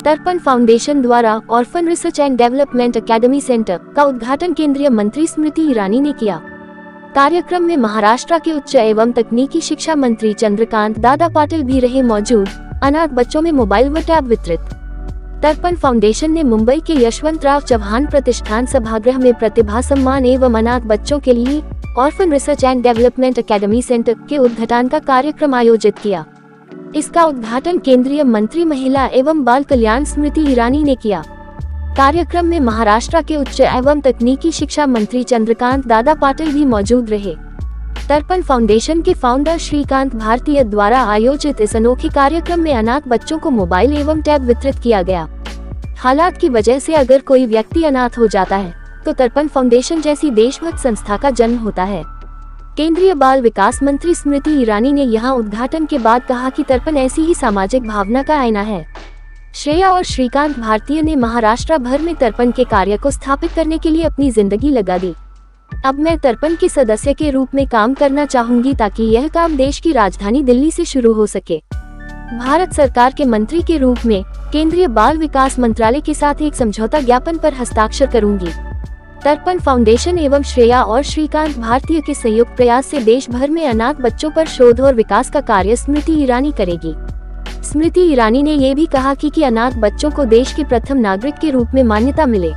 तर्पण फाउंडेशन द्वारा orphan research and development academy centre का उद्घाटन केंद्रीय मंत्री स्मृति ईरानी ने किया। कार्यक्रम में महाराष्ट्र के उच्च एवं तकनीकी शिक्षा मंत्री चंद्रकांत दादा पाटिल भी रहे मौजूद। अनाथ बच्चों में मोबाइल व टैब वितरित। तर्पण फाउंडेशन ने मुंबई के यशवंतराव चव्हाण प्रतिष्ठान सभागृह में प्रतिभा सम्मान एवं अनाथ बच्चों के लिए orphan research and development academy centre के उद्घाटन का कार्यक्रम आयोजित किया। इसका उद्घाटन केंद्रीय मंत्री महिला एवं बाल कल्याण स्मृति ईरानी ने किया। कार्यक्रम में महाराष्ट्र के उच्च एवं तकनीकी शिक्षा मंत्री चंद्रकांत दादा पाटिल भी मौजूद रहे। तर्पण फाउंडेशन के फाउंडर श्रीकांत भारतीय द्वारा आयोजित इस अनोखे कार्यक्रम में अनाथ बच्चों को मोबाइल एवं टैब वितरित किया गया। हालात की वजह से अगर कोई व्यक्ति अनाथ हो जाता है तो तर्पण फाउंडेशन जैसी देशभक्त संस्था का जन्म होता है। केंद्रीय बाल विकास मंत्री स्मृति ईरानी ने यहां उद्घाटन के बाद कहा कि तर्पण ऐसी ही सामाजिक भावना का आईना है। श्रेया और श्रीकांत भारतीय ने महाराष्ट्र भर में तर्पण के कार्य को स्थापित करने के लिए अपनी जिंदगी लगा दी। अब मैं तर्पण के सदस्य के रूप में काम करना चाहूंगी ताकि यह काम देश की राजधानी दिल्ली से शुरू हो सके। भारत सरकार के मंत्री के रूप में केंद्रीय बाल विकास मंत्रालय के साथ एक समझौता ज्ञापन पर हस्ताक्षर करूंगी। तर्पण फाउंडेशन एवं श्रेया और श्रीकांत भारतीय के संयुक्त प्रयास से देश भर में अनाथ बच्चों पर शोध और विकास का कार्य स्मृति ईरानी करेगी। स्मृति ईरानी ने ये भी कहा कि अनाथ बच्चों को देश के प्रथम नागरिक के रूप में मान्यता मिले।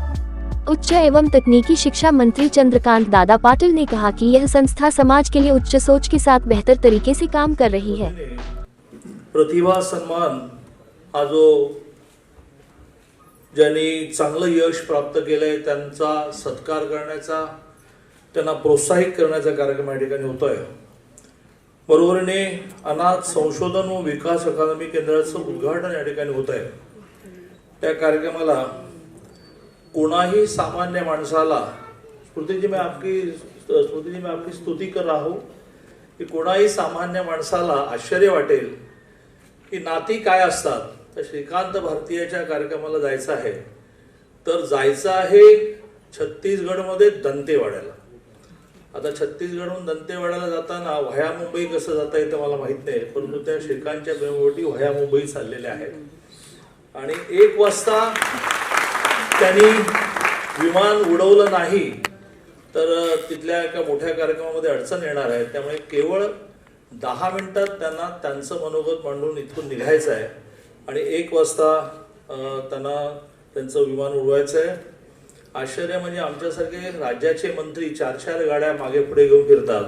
उच्च एवं तकनीकी शिक्षा मंत्री चंद्रकांत दादा पाटिल ने कहा कि यह संस्था समाज के लिए उच्च सोच के साथ बेहतर तरीके से काम कर रही है। प्रतिभा सन्मान हा जो ज्यांनी चांगलं यश प्राप्त केलंय त्यांचा सत्कार करण्याचा, त्यांना प्रोत्साहित करण्याचा कार्यक्रम या ठिकाणी होतोय। बरोबरीने अनाथ संशोधन व विकास अकादमी केंद्राचं उद्घाटन या ठिकाणी होत आहे। त्या कार्यक्रमाला कोणाही सामान्य माणसाला स्मृति जी मैं आपकी स्तुति कर रहा हूँ की कोणाही सामान्य माणसाला आश्चर्य वाटेल की नाती काय असतात। तर श्रीकांत भारतीयच्या कार्यक्रमाला जायचं आहे तर जायचं आहे छत्तीसगडमध्ये दंतेवाड्याला। आता छत्तीसगडहून दंतेवाड्याला जाताना व्हाया मुंबई कसं जाता येतं मला माहित नाही, परंतु त्या श्रीकांतच्या बेंबोटी व्हाया मुंबई चाललेल्या आहेत आणि 1 वाजता त्यांनी विमान उडवलं नाही तर तिथल्या एका मोठ्या कार्यक्रमामध्ये अडचण येणार आहे। त्यामुळे केवळ 10 मिनिटात त्यांना त्यांचं मनोगत मांडून इथून निघायचं आहे आणि 1 वाजता त्यांना त्यांचं विमान उडवायचं आहे। आश्चर्य म्हणजे आमच्यासारखे राज्याचे मंत्री 4-4 गाड्या मागे पुढे घेऊन फिरतात,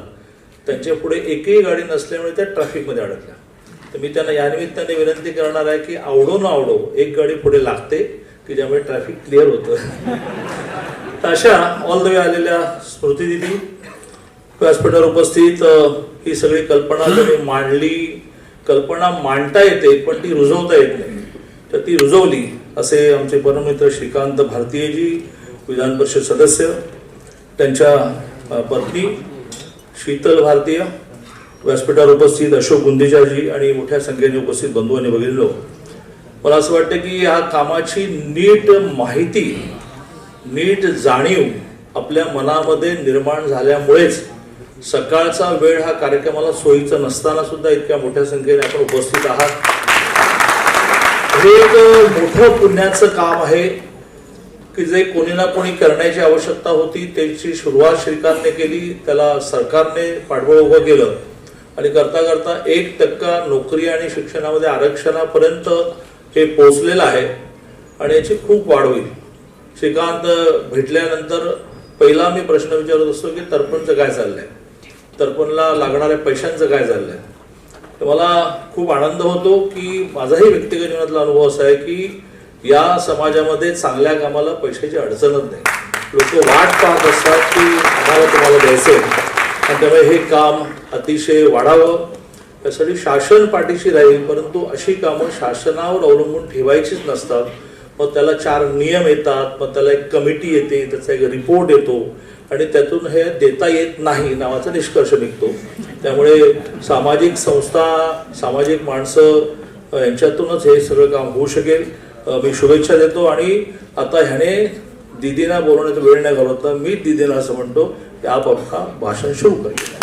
त्यांच्या पुढे एकही गाडी नसल्यामुळे त्या ट्रॅफिकमध्ये अडकल्या। तर मी त्यांना या निमित्ताने विनंती करणार आहे की आवडो न आवडो एक गाडी पुढे लागते की ज्यामुळे ट्रॅफिक क्लिअर होतं। अशा ऑल द वे आलेल्या स्मृती दिदी व्यासपीठावर उपस्थित ही सगळी कल्पना तुम्ही मांडली। कल्पना मांडता येते पण ती रुजवता येत नाही, तर ती रुजवली असे आमचे परममित्र श्रीकांत भारतीयजी विधान परिषद सदस्य, त्यांच्या पत्नी शीतल भारतीय, व्यासपीठावर उपस्थित अशोक गुंदेजाजी आणि मोठ्या संख्येने उपस्थित बंधू आणि भगिनींनो, मला असं वाटतं की या कामाची नीट माहिती, नीट जाणीव आपल्या मनामध्ये निर्माण झाल्यामुळेच सकाळचा वेळ हा कार्यक्रमाला सोयीचा नसताना सुद्धा इतक्या मोठ्या संख्येने आपण उपस्थित आहात। हे एक मोठं पुण्याचं काम आहे की जे कोणी ना कोणी करण्याची आवश्यकता होती, त्याची सुरुवात श्रीकांतने केली, त्याला सरकारने पाठबळ उभं केलं आणि करता करता 1% नोकरी आणि शिक्षणामध्ये आरक्षणापर्यंत हे पोहोचलेलं आहे आणि याची खूप वाढ होईल। श्रीकांत भेटल्यानंतर पहिला मी प्रश्न विचारत असतो की तर्पणचं काय चाललंय, तर्पणला लागणाऱ्या पैशांचं काय चाललंय। तर मला खूप आनंद होतो की माझाही व्यक्तिगत जीवनातला अनुभव असा आहे की या समाजामध्ये चांगल्या कामाला पैशाची अडचणच नाही। लोक वाट पाहत असतात की आम्हाला तुम्हाला द्यायचंय आणि त्यामुळे हे काम अतिशय वाढावं, त्यासाठी शासन पाठीशी राहील, परंतु अशी कामं शासनावर अवलंबून ठेवायचीच नसतात। मग त्याला 4 नियम येतात, मग त्याला एक कमिटी येते, त्याचा एक रिपोर्ट येतो आणि त्यातून हे देता येत नाही नावाचा निष्कर्ष निघतो। त्यामुळे सामाजिक संस्था, सामाजिक माणसं यांच्यातूनच हे सगळं काम होऊ शकेल। मी शुभेच्छा देतो आणि आता ह्याने दीदीना बोलवण्याचा वेळ नाही घालवता, मी दीदीला असं म्हणतो की आप आपका भाषण शुरू करिए।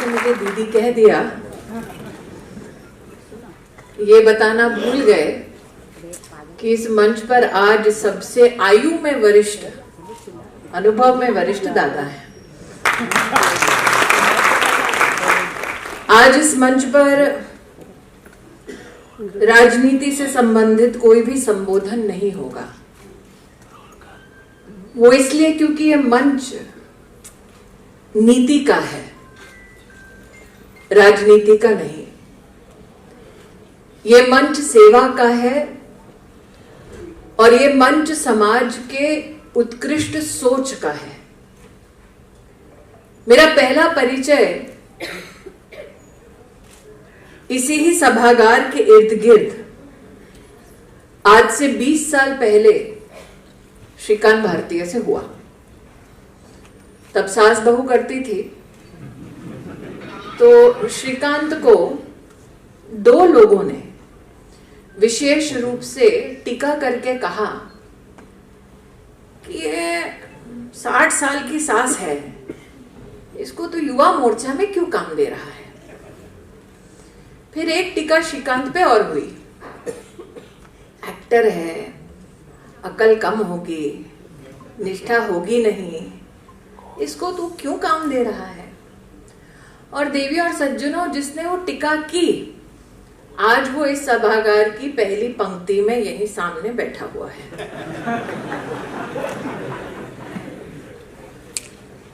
मुझे दीदी कह दिया ये बताना भूल गए कि इस मंच पर आज सबसे आयु में वरिष्ठ, अनुभव में वरिष्ठ दादा है। आज इस मंच पर राजनीति से संबंधित कोई भी संबोधन नहीं होगा। वो इसलिए क्योंकि ये मंच नीति का है, राजनीति का नहीं। ये मंच सेवा का है और ये मंच समाज के उत्कृष्ट सोच का है। मेरा पहला परिचय इसी ही सभागार के इर्द गिर्द आज से 20 साल पहले श्रीकांत भारतीय से हुआ। तब सास बहू करती थी तो श्रीकांत को दो लोगों ने विशेष रूप से टीका करके कहा कि ये 60 साल की सास है, इसको तो युवा मोर्चा में क्यों काम दे रहा है। फिर एक टीका श्रीकांत पे और हुई, एक्टर है, अकल कम होगी, निष्ठा होगी नहीं, इसको तू क्यों काम दे रहा है। और देवी और सज्जनों, जिसने वो टीका की आज वो इस सभागार की पहली पंक्ति में यही सामने बैठा हुआ है।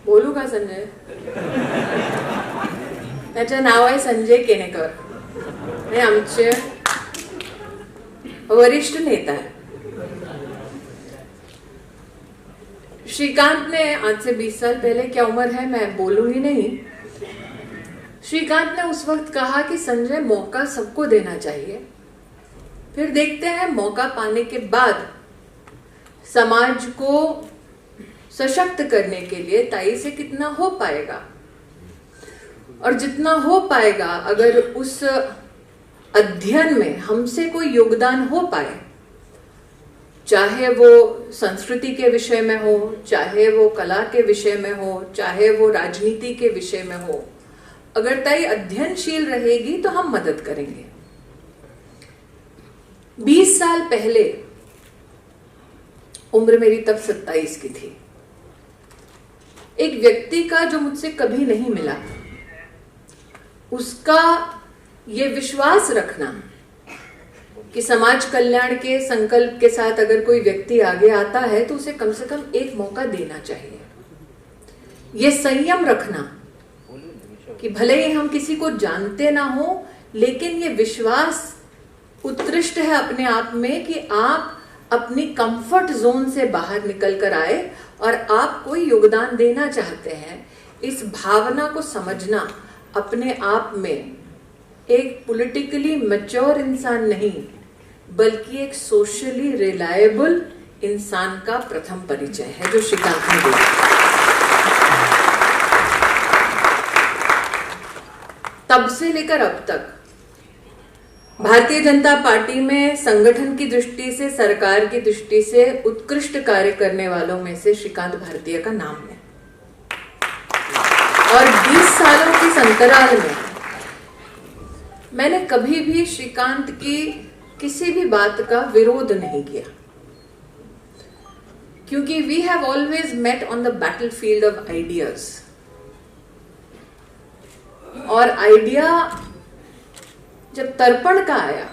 बोलू का संजय? त्याचं नाव आहे संजय केनेकर आणि आमचे वरिष्ठ नेता है। श्रीकांत ने आज से 20 साल पहले, क्या उम्र है मैं बोलूंगी नहीं, श्रीकांत ने उस वक्त कहा कि संजय, मौका सबको देना चाहिए, फिर देखते हैं मौका पाने के बाद समाज को सशक्त करने के लिए ताई से कितना हो पाएगा, और जितना हो पाएगा अगर उस अध्ययन में हमसे कोई योगदान हो पाए, चाहे वो संस्कृति के विषय में हो, चाहे वो कला के विषय में हो, चाहे वो राजनीति के विषय में हो, अगर ताई अध्ययनशील रहेगी तो हम मदद करेंगे। 20 साल पहले उम्र मेरी तब 27 की थी। एक व्यक्ति का जो मुझसे कभी नहीं मिला, उसका ये विश्वास रखना कि समाज कल्याण के संकल्प के साथ अगर कोई व्यक्ति आगे आता है तो उसे कम से कम एक मौका देना चाहिए। ये संयम रखना कि भले ही हम किसी को जानते ना हो, लेकिन ये विश्वास उत्कृष्ट है अपने आप में कि आप अपनी कंफर्ट जोन से बाहर निकल कर आए और आप कोई योगदान देना चाहते हैं। इस भावना को समझना अपने आप में एक पॉलिटिकली मैच्योर इंसान नहीं, बल्कि एक सोशली रिलायबल इंसान का प्रथम परिचय है जो श्रीकांत ने दिया। तब से लेकर अब तक भारतीय जनता पार्टी में संगठन की दृष्टि से, सरकार की दृष्टि से उत्कृष्ट कार्य करने वालों में से श्रीकांत भारतीय का नाम है। और 20 सालों के अंतराल में मैंने कभी भी श्रीकांत की किसी भी बात का विरोध नहीं किया, क्योंकि we have always met on the battlefield of ideas. और आइडिया जब तर्पण का आया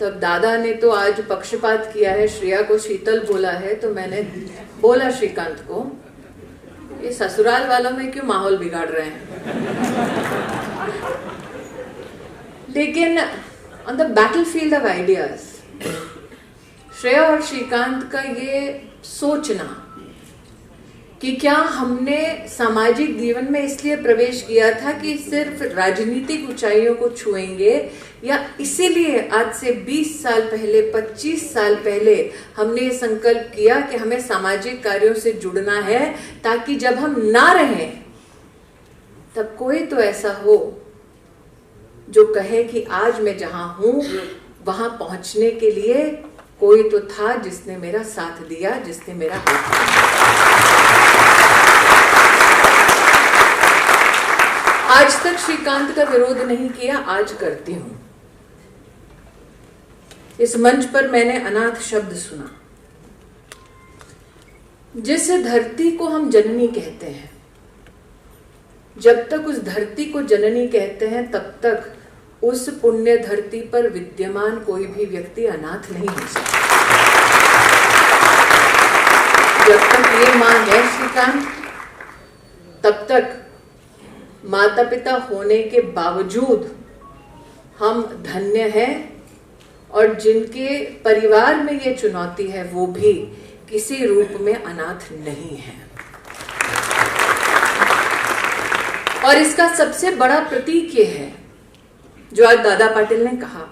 तब दादा ने तो आज पक्षपात किया है, श्रेया को शीतल बोला है, तो मैंने बोला श्रीकांत को, ये ससुराल वालों में क्यों माहौल बिगाड़ रहे हैं। लेकिन on the battlefield of ideas Shreya और श्रीकांत का ये सोचना कि क्या हमने सामाजिक जीवन में इसलिए प्रवेश किया था कि सिर्फ राजनीतिक ऊंचाइयों को छुएंगे, या इसीलिए आज से 20 साल पहले, 25 साल पहले हमने ये संकल्प किया कि हमें सामाजिक कार्यों से जुड़ना है, ताकि जब हम ना रहें तब कोई तो ऐसा हो जो कहे कि आज मैं जहां हूं वहां पहुंचने के लिए कोई तो था जिसने मेरा साथ दिया, जिसने मेरा हाथ दिया। आज तक श्रीकांत का विरोध नहीं किया, आज करती हूं। इस मंच पर मैंने अनाथ शब्द सुना। जिस धरती को हम जननी कहते हैं, जब तक उस धरती को जननी कहते हैं तब तक उस पुण्य धरती पर विद्यमान कोई भी व्यक्ति अनाथ नहीं हो सकता। जब तक ये मां है श्रीकांत, तब तक माता पिता होने के बावजूद हम धन्य हैं, और जिनके परिवार में ये चुनौती है वो भी किसी रूप में अनाथ नहीं है। और इसका सबसे बड़ा प्रतीक ये है जो आज दादा पाटिल ने कहा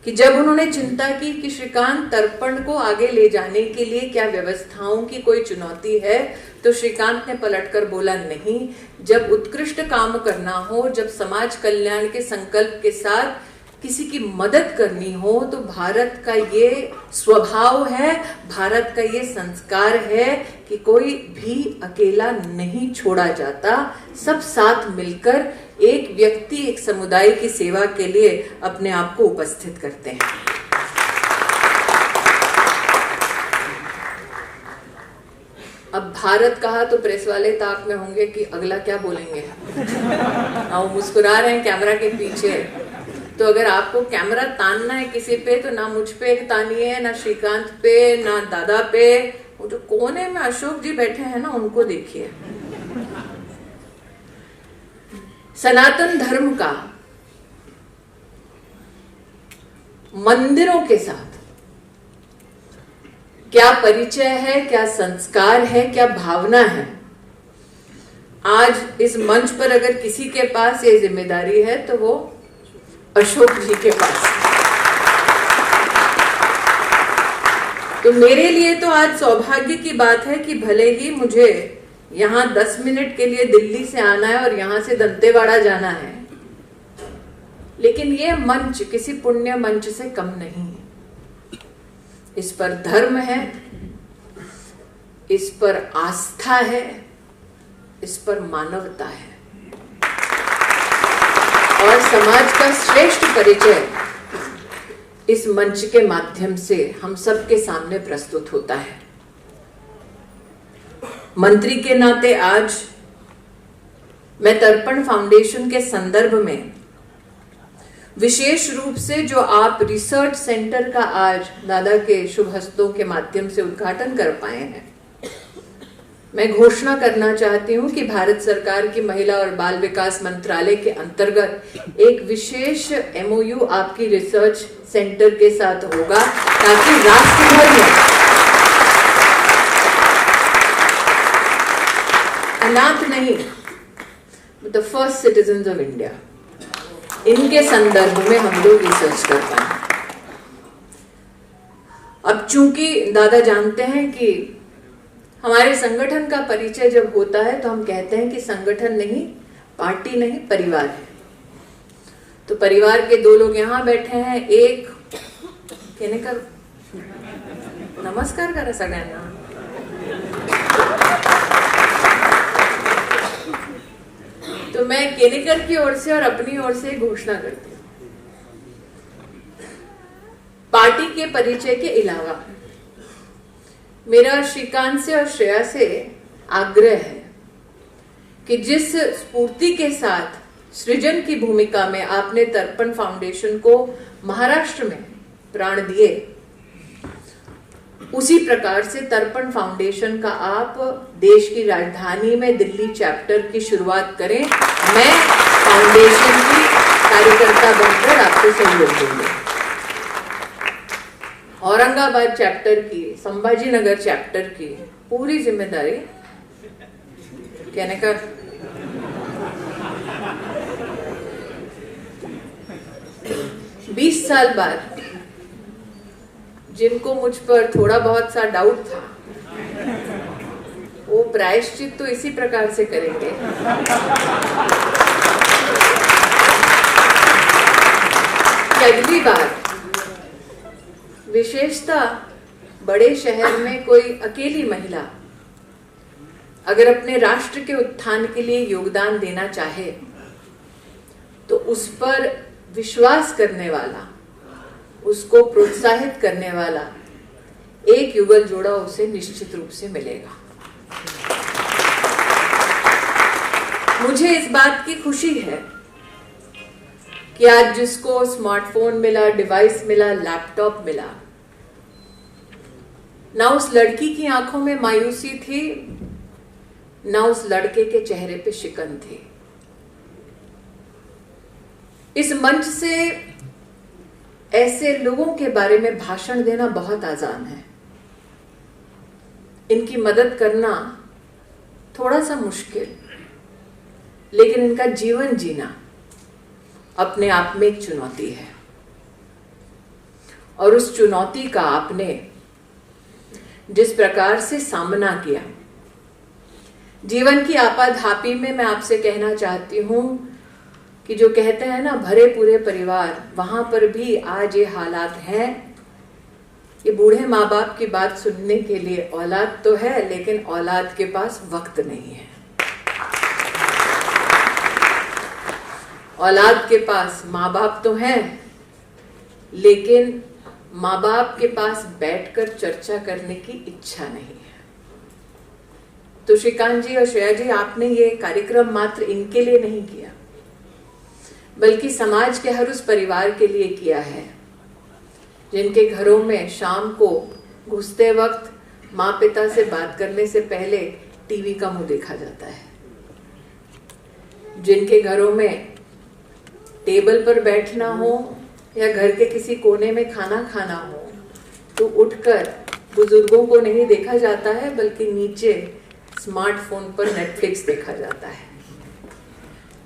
कि जब उन्होंने चिंता की कि श्रीकांत तर्पण को आगे ले जाने के लिए क्या व्यवस्थाओं की कोई चुनौती है, तो श्रीकांत ने पलटकर बोला नहीं, जब उत्कृष्ट काम करना हो, जब समाज कल्याण के संकल्प के साथ किसी की मदद करनी हो, तो भारत का ये स्वभाव है, भारत का ये संस्कार है कि कोई भी अकेला नहीं छोड़ा जाता। सब साथ मिलकर एक व्यक्ति, एक समुदाय की सेवा के लिए अपने आप को उपस्थित करते हैं। अब भारत कहा तो प्रेस वाले ताक में होंगे कि अगला क्या बोलेंगे। वो मुस्कुरा रहे हैं कैमरा के पीछे। तो अगर आपको कैमरा तानना है किसी पे, तो ना मुझ पे तानिए, ना श्रीकांत पे, ना दादा पे, वो जो कोने में अशोक जी बैठे हैं ना, उनको देखिए। सनातन धर्म का मंदिरों के साथ क्या परिचय है, क्या संस्कार है, क्या भावना है, आज इस मंच पर अगर किसी के पास ये जिम्मेदारी है तो वो अशोक जी के पास। तो मेरे लिए तो आज सौभाग्य की बात है कि भले ही मुझे यहाँ 10 मिनट के लिए दिल्ली से आना है और यहाँ से दंतेवाड़ा जाना है, लेकिन ये मंच किसी पुण्य मंच से कम नहीं है। इस पर धर्म है, इस पर आस्था है, इस पर मानवता है, और समाज का श्रेष्ठ परिचय इस मंच के माध्यम से हम सबके सामने प्रस्तुत होता है। मंत्री के नाते आज मैं तर्पण फाउंडेशन के संदर्भ में विशेष रूप से जो आप रिसर्च सेंटर का आज दादा के शुभ हस्तों के माध्यम से उद्घाटन कर पाए हैं, मैं घोषणा करना चाहती हूं कि भारत सरकार की महिला और बाल विकास मंत्रालय के अंतर्गत एक विशेष MOU आपकी रिसर्च सेंटर के साथ होगा, ताकि राष्ट्र भर में अनाथ नहीं, the first citizens of India, इनके संदर्भ में हम लोग रिसर्च कर पाए। अब चूंकि दादा जानते हैं कि हमारे संगठन का परिचय जब होता है तो हम कहते हैं कि संगठन नहीं, पार्टी नहीं, परिवार है। तो परिवार के 2 लोग यहाँ बैठे हैं, एक केनेकर नमस्कार करा सगळ्यांना। तो मैं केनेकर की ओर से और अपनी ओर से घोषणा करती हूँ, पार्टी के परिचय के अलावा मेरा श्रीकांत से और श्रेया से आग्रह है कि जिस स्फूर्ति के साथ सृजन की भूमिका में आपने तर्पण फाउंडेशन को महाराष्ट्र में प्राण दिए, उसी प्रकार से तर्पण फाउंडेशन का आप देश की राजधानी में दिल्ली चैप्टर की शुरुआत करें। मैं फाउंडेशन की कार्यकर्ता बनकर आपको सहयोग दूंगी। औरंगाबाद चैप्टर की, संभाजीनगर चैप्टर की पूरी जिम्मेदारी कहने का 20 साल बाद जिनको मुझ पर थोड़ा बहुत सा डाउट था, वो प्रायश्चित तो इसी प्रकार से करेंगे कि अगली बार विशेषता बड़े शहर में कोई अकेली महिला अगर अपने राष्ट्र के उत्थान के लिए योगदान देना चाहे तो उस पर विश्वास करने वाला, उसको प्रोत्साहित करने वाला एक युगल जोड़ा उसे निश्चित रूप से मिलेगा। मुझे इस बात की खुशी है कि आज जिसको स्मार्टफोन मिला, डिवाइस मिला, लैपटॉप मिला, ना उस लड़की की आंखों में मायूसी थी, ना उस लड़के के चेहरे पे शिकन थी। इस मंच से ऐसे लोगों के बारे में भाषण देना बहुत आसान है, इनकी मदद करना थोड़ा सा मुश्किल, लेकिन इनका जीवन जीना अपने आप में एक चुनौती है। और उस चुनौती का आपने जिस प्रकार से सामना किया, जीवन की आपाधापी में, मैं आपसे कहना चाहती हूं कि जो कहते हैं ना भरे पूरे परिवार, वहां पर भी आज ये हालात हैं। ये बूढ़े माँ बाप की बात सुनने के लिए औलाद तो है, लेकिन औलाद के पास वक्त नहीं है। औलाद के पास माँ बाप तो हैं, लेकिन माँ बाप के पास बैठकर चर्चा करने की इच्छा नहीं है। तो श्रीकांत जी और श्रेया जी, आपने ये कार्यक्रम मात्र इनके लिए नहीं किया, बल्कि समाज के हर उस परिवार के लिए किया है जिनके घरों में शाम को घुसते वक्त माँ पिता से बात करने से पहले टीवी का मुंह देखा जाता है, जिनके घरों में टेबल पर बैठना हो या घर के किसी कोने में खाना खाना हो तो उठकर बुजुर्गों को नहीं देखा जाता है, बल्कि नीचे स्मार्टफोन पर नेटफ्लिक्स देखा जाता है।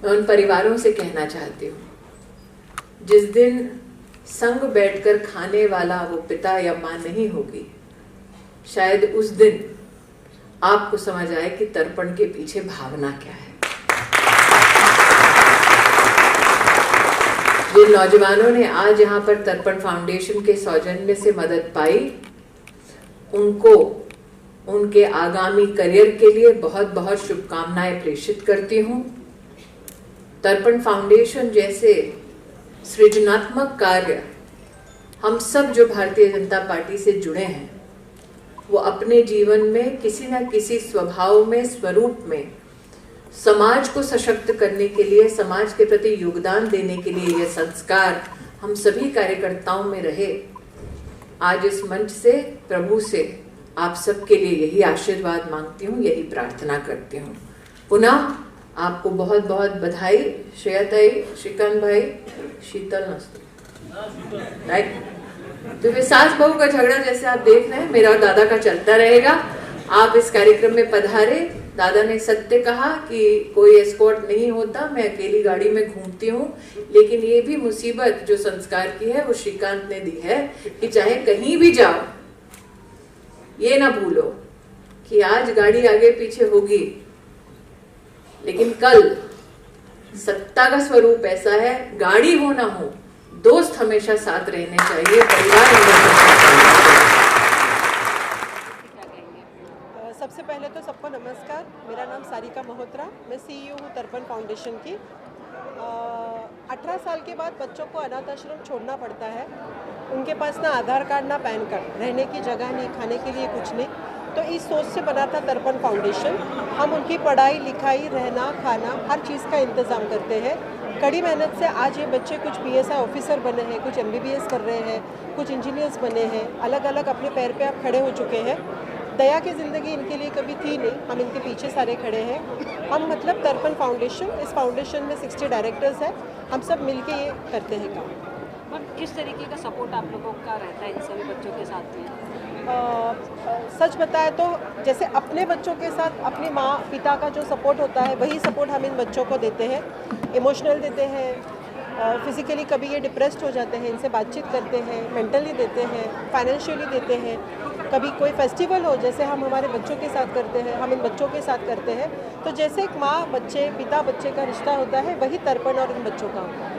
मैं उन परिवारों से कहना चाहती हूँ, जिस दिन संग बैठकर खाने वाला वो पिता या माँ नहीं होगी, शायद उस दिन आपको समझ आए कि तर्पण के पीछे भावना क्या है। जिन नौजवानों ने आज यहाँ पर तर्पण फाउंडेशन के सौजन्य से मदद पाई, उनको उनके आगामी करियर के लिए बहुत बहुत शुभकामनाएं प्रेषित करती हूँ। तर्पण फाउंडेशन जैसे सृजनात्मक कार्य हम सब जो भारतीय जनता पार्टी से जुड़े हैं, वो अपने जीवन में किसी न किसी स्वभाव में, स्वरूप में समाज को सशक्त करने के लिए, समाज के प्रति योगदान देने के लिए यह संस्कार हम सभी कार्यकर्ताओं में रहे। आज इस मंच से प्रभु से आप सबके लिए यही आशीर्वाद मांगती हूँ, यही प्रार्थना करती हूँ। पुनः आपको बहुत बहुत बधाई। श्रेयाताई, श्रीकांत भाई, शीतल नस्तु, राइट। तो फिर सास बहू का झगड़ा जैसे आप देख रहे हैं, मेरा और दादा का चलता रहेगा। आप इस कार्यक्रम में पधारे। दादा ने सत्य कहा कि कोई एस्कॉर्ट नहीं होता, मैं अकेली गाड़ी में घूमती हूँ, लेकिन ये भी मुसीबत जो संस्कार की है वो श्रीकांत ने दी है कि चाहे कहीं भी जाओ, ये ना भूलो कि आज गाड़ी आगे पीछे होगी, लेकिन कल सत्ता का स्वरूप ऐसा है, गाड़ी हो ना हो, दोस्त हमेशा साथ रहने चाहिए, परिवार। सबसे पहले तो सबको नमस्कार। मेरा नाम सारिका मल्होत्रा, मैं सीईओ हूँ तर्पण फाउंडेशन की। 18 साल के बाद बच्चों को अनाथ आश्रम छोड़ना पड़ता है। उनके पास ना आधार कार्ड ना पैन कार्ड, रहने की जगह नहीं, खाने के लिए कुछ नहीं। तो इस सोच से बना था तर्पण फाउंडेशन। हम उनकी पढ़ाई लिखाई, रहना खाना, हर चीज़ का इंतज़ाम करते हैं। कड़ी मेहनत से आज ये बच्चे कुछ पीएसआई ऑफिसर बने हैं, कुछ एमबीबीएस कर रहे हैं, कुछ इंजीनियर्स बने हैं, अलग अलग अपने पैर पे आप खड़े हो चुके हैं। दया की ज़िंदगी इनके लिए कभी थी नहीं, हम इनके पीछे सारे खड़े हैं। हम मतलब तर्पण फाउंडेशन, इस फाउंडेशन में 60 डायरेक्टर्स हैं, हम सब मिलके ये करते हैं काम। मैम, किस तरीके का सपोर्ट आप लोगों का रहता है इन सभी बच्चों के साथ में? सच बताए तो जैसे अपने बच्चों के साथ अपनी माँ पिता का जो सपोर्ट होता है, वही सपोर्ट हम इन बच्चों को देते हैं। इमोशनल देते हैं, फिज़िकली कभी ये डिप्रेस्ड हो जाते हैं, इनसे बातचीत करते हैं, मेंटली देते हैं, फाइनेंशियली देते हैं। कभी कोई फेस्टिवल हो, जैसे हम हमारे बच्चों के साथ करते हैं, हम इन बच्चों के साथ करते हैं। तो जैसे एक माँ बच्चे, पिता बच्चे का रिश्ता होता है, वही तर्पण और इन बच्चों का होता है।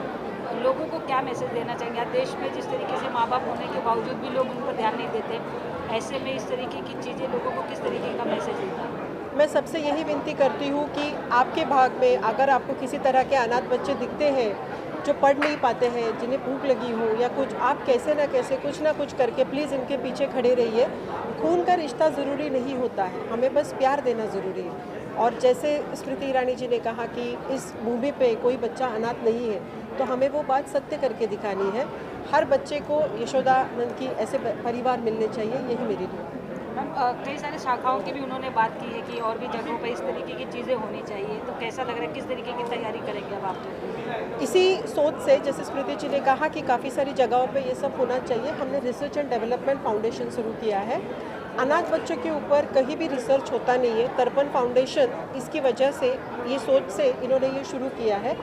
लोगों को क्या मैसेज देना चाहेंगे? देश में जिस तरीके से माँ बाप होने के बावजूद भी लोग उन पर ध्यान नहीं देते, ऐसे में इस तरीके की चीज़ें लोगों को किस तरीके का मैसेज देता है? मैं सबसे यही विनती करती हूँ कि आपके भाग में अगर आपको किसी तरह के अनाथ बच्चे दिखते हैं जो पढ़ नहीं पाते हैं, जिन्हें भूख लगी हो या कुछ, आप कैसे ना कैसे कुछ ना कुछ करके प्लीज़ इनके पीछे खड़े रहिए। खून का रिश्ता ज़रूरी नहीं होता है, हमें बस प्यार देना ज़रूरी है। और जैसे स्मृति ईरानी जी ने कहा कि इस भूमि पे कोई बच्चा अनाथ नहीं है, तो हमें वो बात सत्य करके दिखानी है। हर बच्चे को यशोदानंद की ऐसे परिवार मिलने चाहिए, यही मेरी दुआ है। मैम कई सारे शाखाओं की भी उन्होंने बात की है कि और भी जगहों पर इस तरीके की चीज़ें होनी चाहिए, तो कैसा लग रहा है, किस तरीके की तैयारी करेंगे अब आप लोग? इसी सोच से, जैसे स्मृति जी ने कहा कि काफ़ी सारी जगहों पे ये सब होना चाहिए, हमने रिसर्च एंड डेवलपमेंट फाउंडेशन शुरू किया है। अनाथ बच्चों के ऊपर कहीं भी रिसर्च होता नहीं है। तर्पण फाउंडेशन इसकी वजह से, ये सोच से इन्होंने ये शुरू किया है।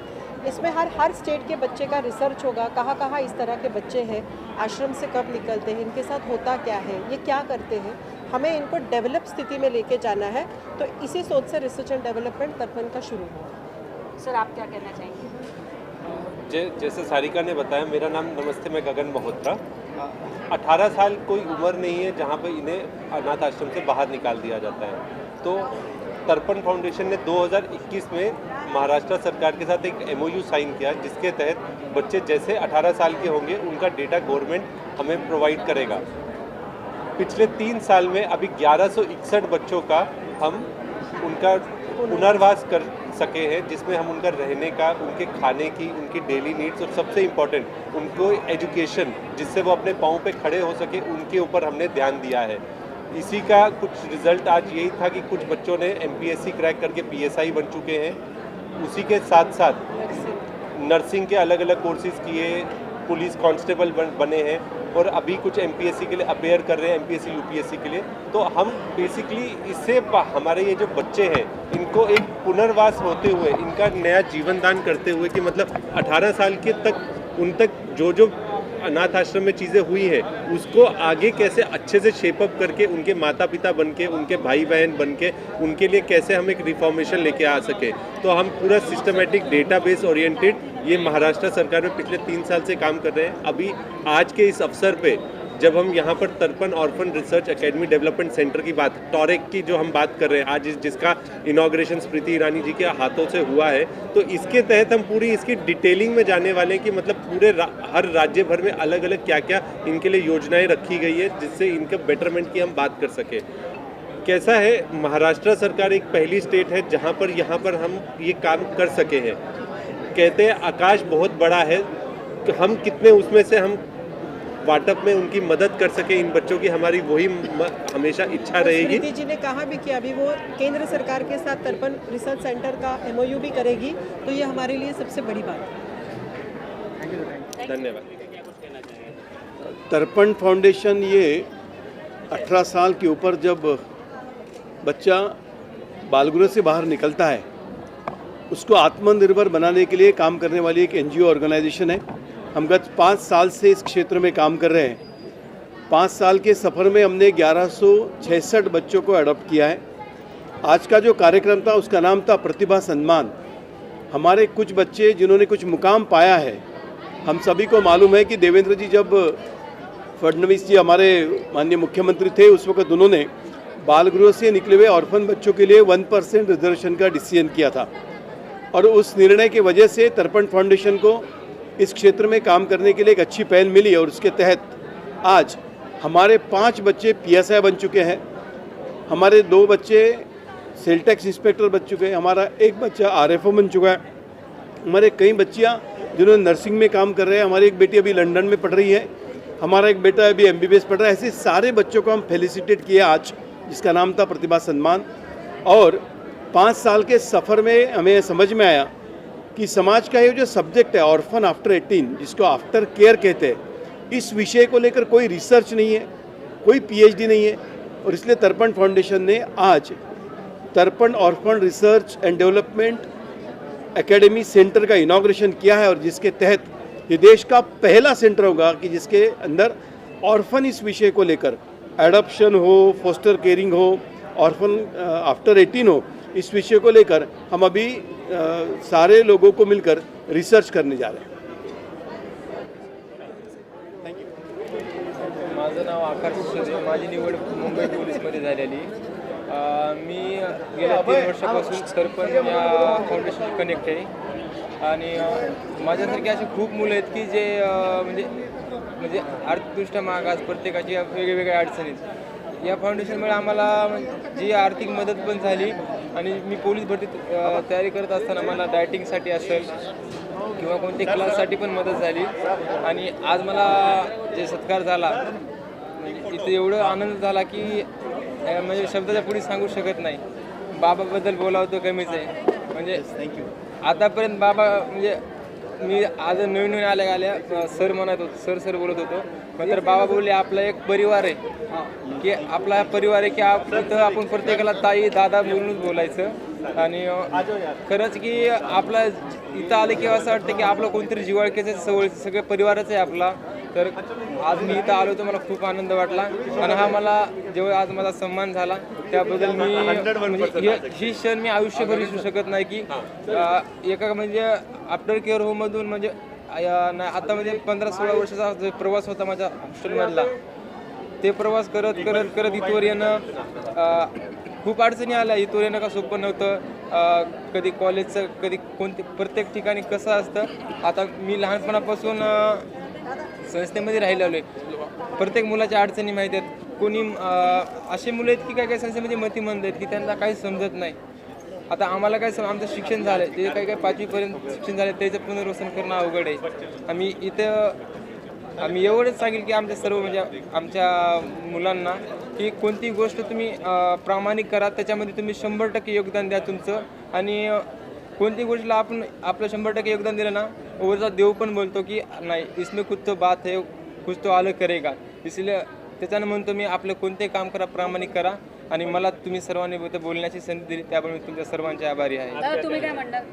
इसमें हर स्टेट के बच्चे का रिसर्च होगा, कहाँ इस तरह के बच्चे हैं, आश्रम से कब निकलते हैं, इनके साथ होता क्या है, ये क्या करते हैं, हमें इनको डेवलप स्थिति में लेके जाना है। तो इसी सोच से रिसर्च एंड डेवलपमेंट तर्पण का शुरू हुआ। सर आप क्या कहना चाहेंगे? जैसे सारिका ने बताया, मेरा नाम, नमस्ते, मैं गगन मल्होत्रा। 18 साल कोई उम्र नहीं है जहाँ पर इन्हें अनाथ आश्रम से बाहर निकाल दिया जाता है। तो तर्पण फाउंडेशन ने 2021 में महाराष्ट्र सरकार के साथ एक MOU साइन किया, जिसके तहत बच्चे जैसे 18 साल के होंगे उनका डेटा गवर्नमेंट हमें प्रोवाइड करेगा। पिछले 3 साल में अभी 1161 बच्चों का हम उनका पुनर्वास कर सके हैं, जिसमें हम उनका रहने का, उनके खाने की, उनकी डेली नीड्स और सबसे इम्पोर्टेंट उनको एजुकेशन, जिससे वो अपने पाँव पे खड़े हो सके, उनके ऊपर हमने ध्यान दिया है। इसी का कुछ रिजल्ट आज यही था कि कुछ बच्चों ने MPSC क्रैक करके PSI बन चुके हैं। उसी के साथ साथ नर्सिंग के अलग अलग कोर्सेज किए, पुलिस कांस्टेबल बने हैं और अभी कुछ MPSC के लिए अपेयर कर रहे हैं, MPSC UPSC के लिए। तो हम बेसिकली इससे हमारे ये जो बच्चे हैं इनको एक पुनर्वास होते हुए, इनका नया जीवन दान करते हुए, कि मतलब 18 साल के तक उन तक जो अनाथ आश्रम में चीज़ें हुई है उसको आगे कैसे अच्छे से शेपअप करके उनके माता पिता बन के, उनके भाई बहन बन के, उनके लिए कैसे हम एक रिफॉर्मेशन लेके आ सके। तो हम पूरा सिस्टमेटिक डेटाबेस ओरिएंटेड ये महाराष्ट्र सरकार में पिछले 3 साल से काम कर रहे हैं। अभी आज के इस अवसर पे जब हम यहाँ पर तर्पण orphan research academy development centre की बात, टॉरेक की जो हम बात कर रहे हैं आज, जिसका इनॉग्रेशन स्मृति ईरानी जी के हाथों से हुआ है, तो इसके तहत हम पूरी इसकी डिटेलिंग में जाने वाले हैं कि मतलब पूरे हर राज्य भर में अलग अलग क्या क्या इनके लिए योजनाएं रखी गई है, जिससे इनके बेटरमेंट की हम बात कर सकें। कैसा है, महाराष्ट्र सरकार एक पहली स्टेट है जहाँ पर यहाँ पर हम ये काम कर सके हैं। कहते हैं आकाश बहुत बड़ा है, तो हम कितने उसमें से हम वाटअप में उनकी मदद कर सके इन बच्चों की, हमारी वही हमेशा इच्छा रहेगी। स्मृति जी ने कहा भी कि अभी वो केंद्र सरकार के साथ तर्पण रिसर्च सेंटर का MOU भी करेगी, तो ये हमारे लिए सबसे बड़ी बात है। धन्यवाद। तर्पण फाउंडेशन ये 18 साल के ऊपर जब बच्चा बालगृह से बाहर निकलता है उसको आत्मनिर्भर बनाने के लिए काम करने वाली एक NGO ऑर्गेनाइजेशन है। हम गत 5 साल से इस क्षेत्र में काम कर रहे हैं। 5 साल के सफ़र में हमने 1166 बच्चों को अडॉप्ट किया है। आज का जो कार्यक्रम था उसका नाम था प्रतिभा सम्मान। हमारे कुछ बच्चे जिन्होंने कुछ मुकाम पाया है, हम सभी को मालूम है कि देवेंद्र जी जब फडणवीस जी हमारे माननीय मुख्यमंत्री थे, उस वक्त उन्होंने बालगृह से निकले हुए ऑर्फन बच्चों के लिए 1% रिजर्वेशन का डिसीजन किया था। और उस निर्णय की वजह से तर्पण फाउंडेशन को इस क्षेत्र में काम करने के लिए एक अच्छी पहल मिली और उसके तहत आज हमारे 5 बच्चे PSI बन चुके हैं, हमारे 2 बच्चे सेल टैक्स इंस्पेक्टर बन चुके हैं, हमारा 1 बच्चा RFO बन चुका है, हमारे कई बच्चियां जिन्होंने नर्सिंग में काम कर रहे हैं, हमारी एक बेटी अभी लंदन में पढ़ रही है, हमारा एक बेटा अभी MBBS पढ़ रहा है। ऐसे सारे बच्चों को हम फेलिसिटेट किए आज, जिसका नाम था प्रतिभा सम्मान। और 5 साल के सफ़र में हमें समझ में आया कि समाज का ये जो सब्जेक्ट है ऑर्फन आफ्टर 18, जिसको आफ्टर केयर कहते हैं, इस विषय को लेकर कोई रिसर्च नहीं है, कोई PhD नहीं है। और इसलिए तर्पण फाउंडेशन ने आज तर्पण orphan research and development academy centre का इनॉग्रेशन किया है, और जिसके तहत ये देश का पहला सेंटर होगा कि जिसके अंदर ऑर्फन इस विषय को लेकर, एडॉप्शन हो, फोस्टर केयरिंग हो, ऑर्फन आफ्टर 18 हो, इस विषय को लेकर हम अभी सारे लोगों को मिलकर रिसर्च करने जा रहे हैं। माझं नाव आकाश सुरे, माझी निवड मुंबई पोलीसमध्ये झालेली. मी गेल्या 3 वर्षापासून सरपंच या फाउंडेशन कनेक्ट आहे आणि माझ्यासारखे असे खूप मुलं आहेत की जे म्हणजे आर्थिकदृष्ट्या मागास, प्रत्येकाची वेगवेगळ्या अडचणीत. या फाउंडेशनमुळे आम्हाला जी आर्थिक मदत पण झाली आणि मी पोलीस भरती तयारी करत असताना मला डायटिंगसाठी असेल किंवा कोणत्या क्लाससाठी पण मदत झाली. आणि आज मला जे सत्कार झाला इथे एवढं आनंद झाला की म्हणजे शब्दाच्या पुढे सांगू शकत नाही. बाबाबद्दल बोलावं तर कमीच आहे. म्हणजे थँक्यू. आतापर्यंत बाबा म्हणजे मी आज नवीन आल्या सर म्हणत होतो, सर बोलत होतो. नंतर बाबा बोलले आपला एक परिवार आहे की आपला परिवार आहे की इथं आपण प्रत्येकाला ताई दादा बोलूनच बोलायचं. आणि खरंच की आपला इथं आलं की असं वाटतं की आपलं कोणतरी जिव्हाळ्याचं सवय सगळं परिवारच आहे आपला. तर आज मी इथं आलो तर मला खूप आनंद वाटला आणि हा मला जेव्हा आज माझा सन्मान झाला त्याबद्दल मी म्हणजे ही क्षण मी आयुष्यभर विसरू शकत नाही की एका म्हणजे आफ्टर केअर होममधून म्हणजे आता म्हणजे 15-16 वर्षाचा जो प्रवास होता माझ्या हॉस्टेलमधला, ते प्रवास करत इथवर येणं खूप अडचणी आल्या. इथवर येणं का सोपं नव्हतं. कधी कॉलेजचं कधी प्रत्येक ठिकाणी कसं असतं. आता मी लहानपणापासून संस्थेमध्ये राहिलेलो आहे. प्रत्येक मुलाच्या अडचणी माहीत आहेत. कोणी असे मुलं आहेत की काही संस्थेमध्ये मतिमंद आहेत की त्यांना काही समजत नाही. आता आम्हाला काय आमचं शिक्षण झालं आहे ते काही 5वीपर्यंत शिक्षण झालं आहे त्याचं पुनर्वसन करणं अवघड आहे. आम्ही एवढंच सांगेल की आमच्या सर्व म्हणजे आमच्या मुलांना की कोणती गोष्ट तुम्ही प्रामाणिक करा, त्याच्यामध्ये तुम्ही 100% योगदान द्या तुमचं. आणि कोणती गोष्टीला आपण आपलं 100% योगदान दिलं ना, वरचा देव पण बोलतो की नाही इसमें कुछ तो बात है कुछ तो अलग करेगा. इसलिए त्याच्यानं म्हणतो मी आपलं कोणते काम करा प्रामाणिक करा. आणि मला तुम्ही सर्वांनी बोलण्याची संधी दिली त्यामुळे मी तुमच्या सर्वांचे आभारी आहे. तुम्ही काय म्हणणार?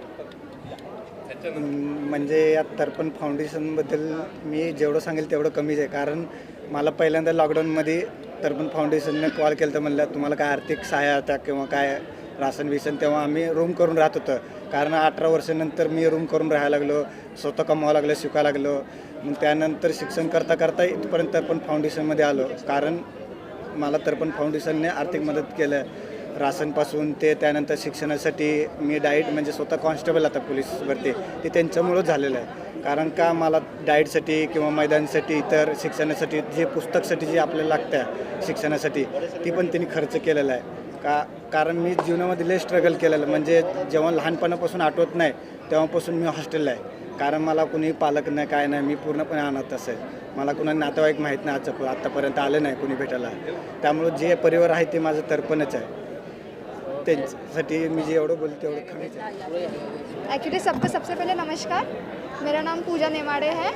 म्हणजे या तर्पण फाउंडेशनबद्दल मी जेवढं सांगेल तेवढं कमीच आहे. कारण मला पहिल्यांदा लॉकडाऊनमध्ये तर्पण फाउंडेशनने कॉल केला तर म्हणलं तुम्हाला काय आर्थिक सहायता किंवा काय राशन बिसन, तेव्हा आम्ही रूम करून राहत होतं. कारण 18 वर्षानंतर मी रूम करून राहायला लागलो, स्वतः कमवावं लागलं, शिकायला लागलो. मग त्यानंतर शिक्षण करता इथपर्यंत तर्पण फाउंडेशनमध्ये आलो. कारण मला तर्पण फाउंडेशनने आर्थिक मदत केलं, राशनपासून ते त्यानंतर शिक्षणासाठी मी डाएट म्हणजे स्वतः कॉन्स्टेबल आता पोलीस भरती ते त्यांच्यामुळंच झालेलं आहे. कारण का मला डाएटसाठी किंवा मैदानासाठी इतर शिक्षणासाठी जे पुस्तकसाठी जे आपल्याला लागतं शिक्षणासाठी ती पण त्यांनी खर्च केलेला आहे. कारण मी जीवनामध्ये लय स्ट्रगल केलेलं. म्हणजे जेव्हा लहानपणापासून आठवत नाही तेव्हापासून मी हॉस्टेलला आहे. कारण मला कुणी पालक नाही काय नाही, मी पूर्णपणे अनाथ आहे. मला कुणा नातेवाईक माहीत नाही, आत्तापर्यंत आलं नाही कुणी भेटायला. त्यामुळं जे परिवार आहे ते माझं तर्पणच आहे. त्यांच्यासाठी मी जे एवढं बोलतो तेवढं कमीच आहे. एक्चुअली सबसे पहले नमस्कार. मेरा नाम पूजा नेमाड़े है.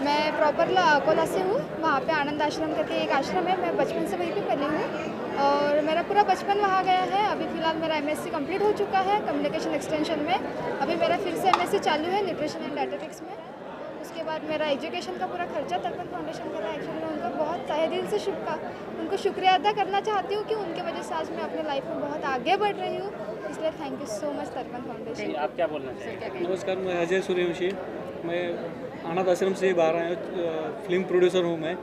मैं प्रॉपर अकोला से हूँ. वहाँ पे आनंद आश्रम करके एक आश्रम है. मैं बचपन से वहीं पे पली हूँ और मेरा पूरा बचपन वहाँ गया है. अभी फ़िलहाल मेरा MSc कंप्लीट हो चुका है कम्युनिकेशन एक्सटेंशन में. अभी मेरा फिर से MSc चालू है न्यूट्रिशन एंड डायटेटिक्स में. उसके बाद मेरा एजुकेशन का पूरा खर्चा तर्पण फाउंडेशन का था. एक्चुअली मैं उनका बहुत तहे दिल से उनको शुक्रिया अदा करना चाहती हूँ कि उनके वजह से आज मैं अपने लाइफ में बहुत आगे बढ़ रही हूँ. इसलिए थैंक यू सो मच तर्पण फाउंडेशन. आप क्या बोलना चाहिए? नमस्कार, मैं अजय सूर्यवंशी. मैं अनाथ आश्रम से बाहर आया फिल्म प्रोड्यूसर हूँ मैं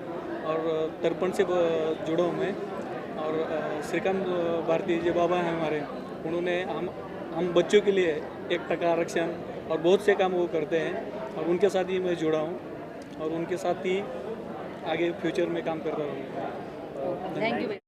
और तर्पण से जुड़ा हूँ मैं. और श्रीकांत भारती जो बाबा हैं हमारे, उन्होंने हम बच्चों के लिए 1% आरक्षण और बहुत से काम वो करते हैं और उनके साथ ही मैं जुड़ा हूँ और उनके साथ ही आगे फ्यूचर में काम करता रहूँगा. Thank you.